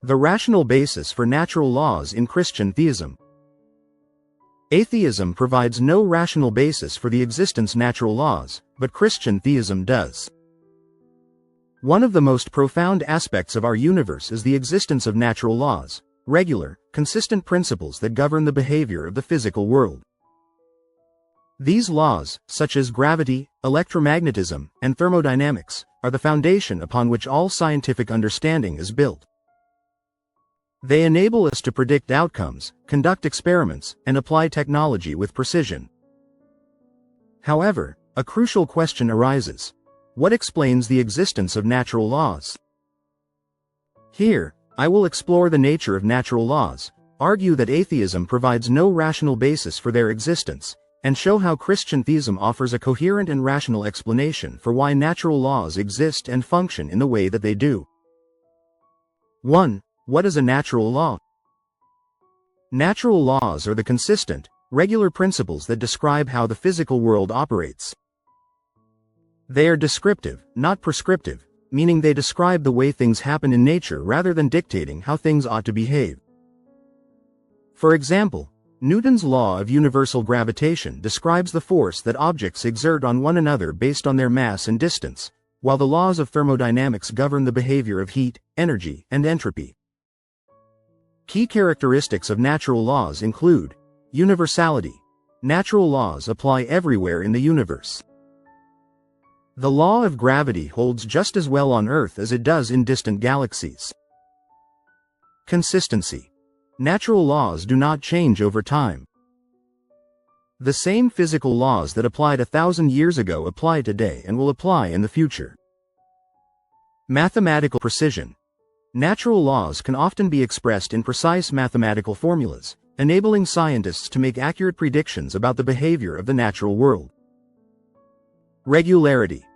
The rational basis for natural laws in Christian theism. Atheism provides no rational basis for the existence of natural laws, but Christian theism does. One of the most profound aspects of our universe is the existence of natural laws, regular, consistent principles that govern the behavior of the physical world. These laws, such as gravity, electromagnetism, and thermodynamics, are the foundation upon which all scientific understanding is built. They enable us to predict outcomes, conduct experiments, and apply technology with precision. However, a crucial question arises: what explains the existence of natural laws? Here, I will explore the nature of natural laws, argue that atheism provides no rational basis for their existence, and show how Christian theism offers a coherent and rational explanation for why natural laws exist and function in the way that they do. 1. What is a natural law? Natural laws are the consistent, regular principles that describe how the physical world operates. They are descriptive, not prescriptive, meaning they describe the way things happen in nature rather than dictating how things ought to behave. For example, Newton's law of universal gravitation describes the force that objects exert on one another based on their mass and distance, while the laws of thermodynamics govern the behavior of heat, energy, and entropy. Key characteristics of natural laws include universality. Natural laws apply everywhere in the universe. The law of gravity holds just as well on Earth as it does in distant galaxies. Consistency. Natural laws do not change over time. The same physical laws that applied 1,000 years ago apply today and will apply in the future. Mathematical precision. Natural laws can often be expressed in precise mathematical formulas, enabling scientists to make accurate predictions about the behavior of the natural world. Regularity.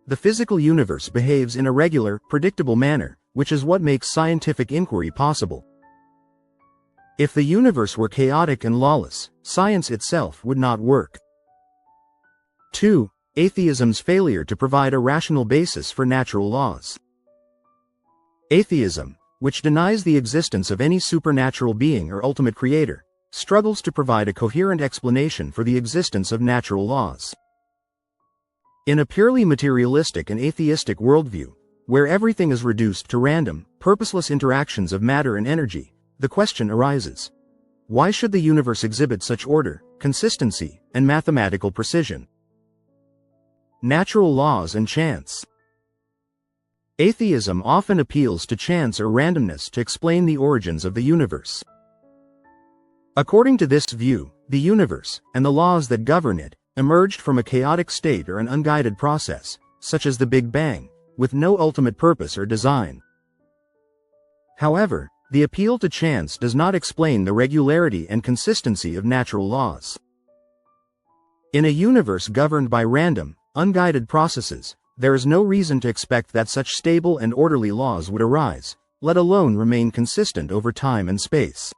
The physical universe behaves in a regular, predictable manner, which is what makes scientific inquiry possible. If the universe were chaotic and lawless, science itself would not work. 2. Atheism's failure to provide a rational basis for natural laws. Atheism, which denies the existence of any supernatural being or ultimate creator, struggles to provide a coherent explanation for the existence of natural laws. In a purely materialistic and atheistic worldview, where everything is reduced to random, purposeless interactions of matter and energy, the question arises: why should the universe exhibit such order, consistency, and mathematical precision? Natural laws and chance. Atheism often appeals to chance or randomness to explain the origins of the universe. According to this view, the universe, and the laws that govern it, emerged from a chaotic state or an unguided process, such as the Big Bang, with no ultimate purpose or design. However, the appeal to chance does not explain the regularity and consistency of natural laws. In a universe governed by random, unguided processes, there is no reason to expect that such stable and orderly laws would arise, let alone remain consistent over time and space.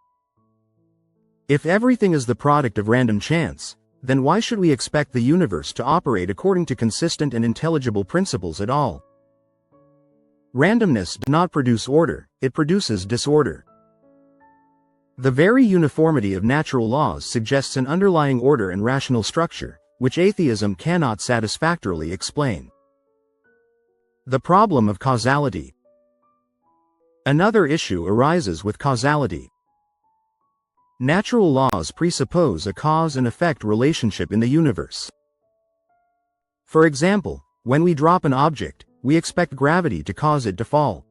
If everything is the product of random chance, then why should we expect the universe to operate according to consistent and intelligible principles at all? Randomness does not produce order, it produces disorder. The very uniformity of natural laws suggests an underlying order and rational structure, which atheism cannot satisfactorily explain. The problem of causality. Another issue arises with causality. Natural laws presuppose a cause and effect relationship in the universe. For example, when we drop an object, we expect gravity to cause it to fall.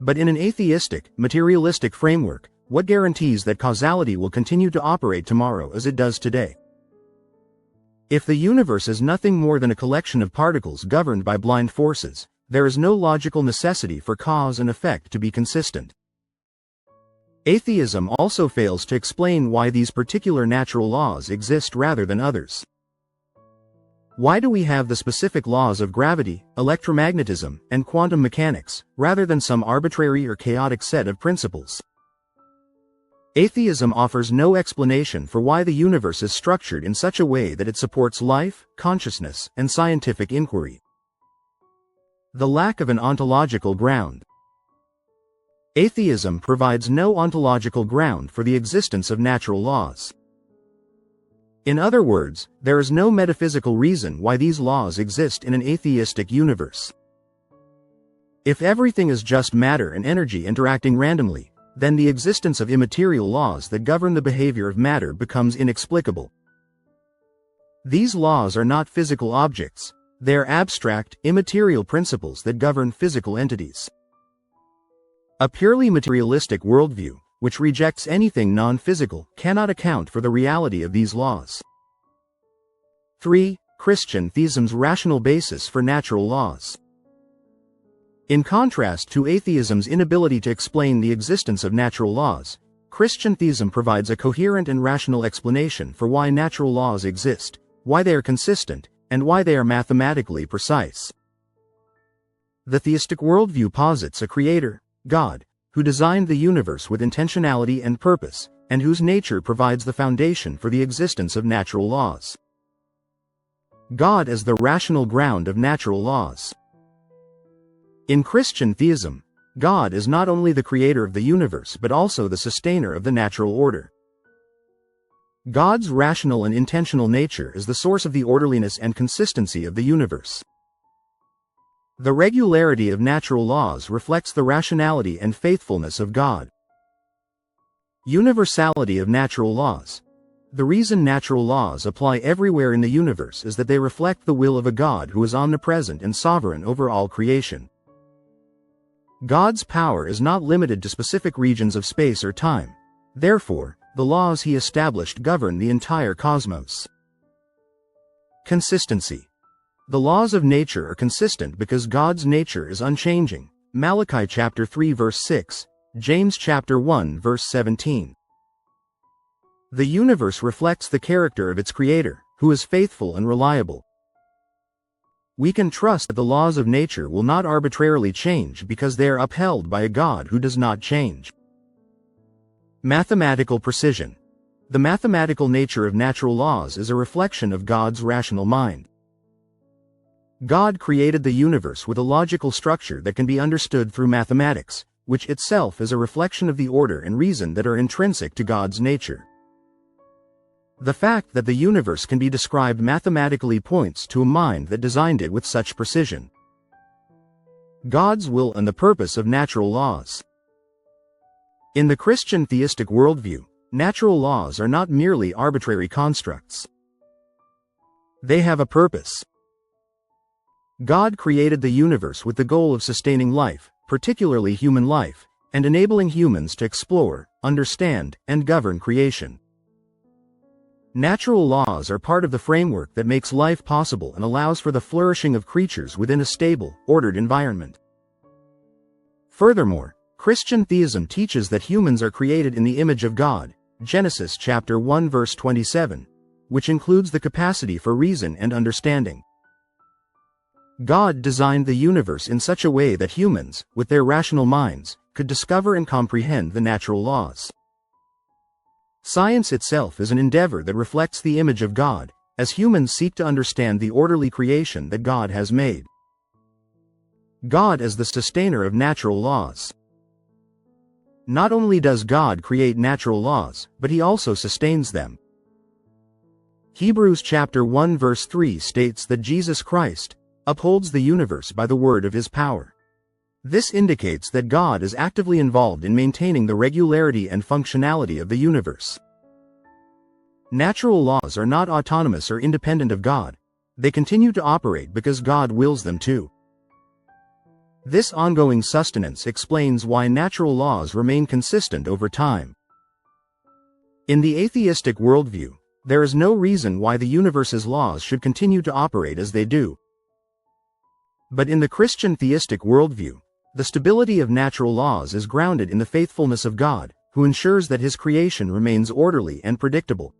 But in an atheistic, materialistic framework, what guarantees that causality will continue to operate tomorrow as it does today? If the universe is nothing more than a collection of particles governed by blind forces, there is no logical necessity for cause and effect to be consistent. Atheism also fails to explain why these particular natural laws exist rather than others. Why do we have the specific laws of gravity, electromagnetism, and quantum mechanics, rather than some arbitrary or chaotic set of principles? Atheism offers no explanation for why the universe is structured in such a way that it supports life, consciousness, and scientific inquiry. The lack of an ontological ground. Atheism provides no ontological ground for the existence of natural laws. In other words, there is no metaphysical reason why these laws exist in an atheistic universe. If everything is just matter and energy interacting randomly, then the existence of immaterial laws that govern the behavior of matter becomes inexplicable. These laws are not physical objects, they are abstract, immaterial principles that govern physical entities. A purely materialistic worldview, which rejects anything non-physical, cannot account for the reality of these laws. 3. Christian Theism's rational basis for natural laws. In contrast to atheism's inability to explain the existence of natural laws, Christian theism provides a coherent and rational explanation for why natural laws exist, why they are consistent, and why they are mathematically precise. The theistic worldview posits a creator, God, who designed the universe with intentionality and purpose, and whose nature provides the foundation for the existence of natural laws. God as the rational ground of natural laws. In Christian theism, God is not only the creator of the universe but also the sustainer of the natural order. God's rational and intentional nature is the source of the orderliness and consistency of the universe. The regularity of natural laws reflects the rationality and faithfulness of God. Universality of natural laws. The reason natural laws apply everywhere in the universe is that they reflect the will of a God who is omnipresent and sovereign over all creation. God's power is not limited to specific regions of space or time. Therefore, the laws he established govern the entire cosmos. Consistency. The laws of nature are consistent because God's nature is unchanging. Malachi chapter 3 verse 6, James chapter 1 verse 17. The universe reflects the character of its creator, who is faithful and reliable. We can trust that the laws of nature will not arbitrarily change because they are upheld by a God who does not change. Mathematical precision. The mathematical nature of natural laws is a reflection of God's rational mind. God created the universe with a logical structure that can be understood through mathematics, which itself is a reflection of the order and reason that are intrinsic to God's nature. The fact that the universe can be described mathematically points to a mind that designed it with such precision. God's will and the purpose of natural laws. In the Christian theistic worldview, natural laws are not merely arbitrary constructs. They have a purpose. God created the universe with the goal of sustaining life, particularly human life, and enabling humans to explore, understand, and govern creation. Natural laws are part of the framework that makes life possible and allows for the flourishing of creatures within a stable, ordered environment. Furthermore, Christian theism teaches that humans are created in the image of God, Genesis chapter 1 verse 27, which includes the capacity for reason and understanding. God designed the universe in such a way that humans, with their rational minds, could discover and comprehend the natural laws. Science itself is an endeavor that reflects the image of God, as humans seek to understand the orderly creation that God has made. God as the sustainer of natural laws. Not only does God create natural laws, but he also sustains them. Hebrews chapter 1 verse 3 states that Jesus Christ upholds the universe by the word of his power. This indicates that God is actively involved in maintaining the regularity and functionality of the universe. Natural laws are not autonomous or independent of God. They continue to operate because God wills them to. This ongoing sustenance explains why natural laws remain consistent over time. In the atheistic worldview, there is no reason why the universe's laws should continue to operate as they do. But in the Christian theistic worldview, the stability of natural laws is grounded in the faithfulness of God, who ensures that his creation remains orderly and predictable.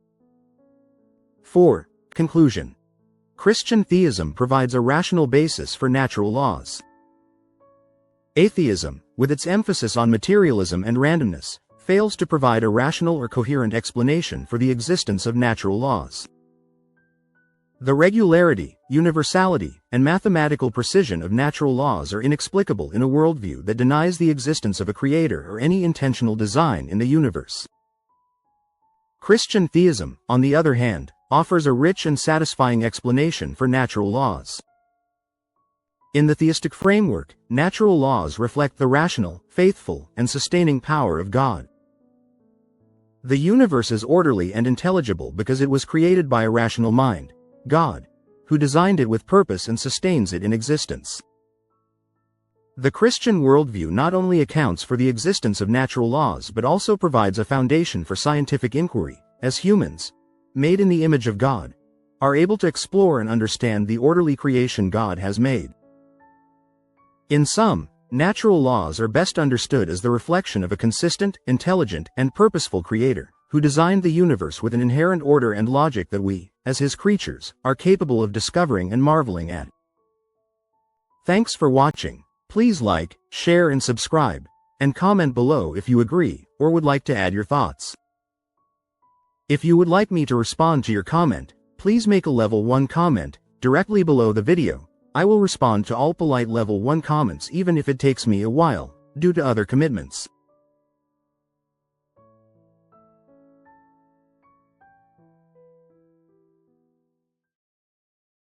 4. Conclusion. Christian theism provides a rational basis for natural laws. Atheism, with its emphasis on materialism and randomness, fails to provide a rational or coherent explanation for the existence of natural laws. The regularity, universality, and mathematical precision of natural laws are inexplicable in a worldview that denies the existence of a creator or any intentional design in the universe. Christian theism, on the other hand, offers a rich and satisfying explanation for natural laws. In the theistic framework, natural laws reflect the rational, faithful, and sustaining power of God. The universe is orderly and intelligible because it was created by a rational mind, God, who designed it with purpose and sustains it in existence. The Christian worldview not only accounts for the existence of natural laws but also provides a foundation for scientific inquiry, as humans, made in the image of God, are able to explore and understand the orderly creation God has made. In sum, natural laws are best understood as the reflection of a consistent, intelligent, and purposeful creator, who designed the universe with an inherent order and logic that we, as his creatures, are capable of discovering and marveling at. Thanks for watching. Please like, share and subscribe, and comment below if you agree or would like to add your thoughts. If you would like me to respond to your comment, please make a level 1 comment directly below the video. I will respond to all polite level 1 comments even if it takes me a while, due to other commitments.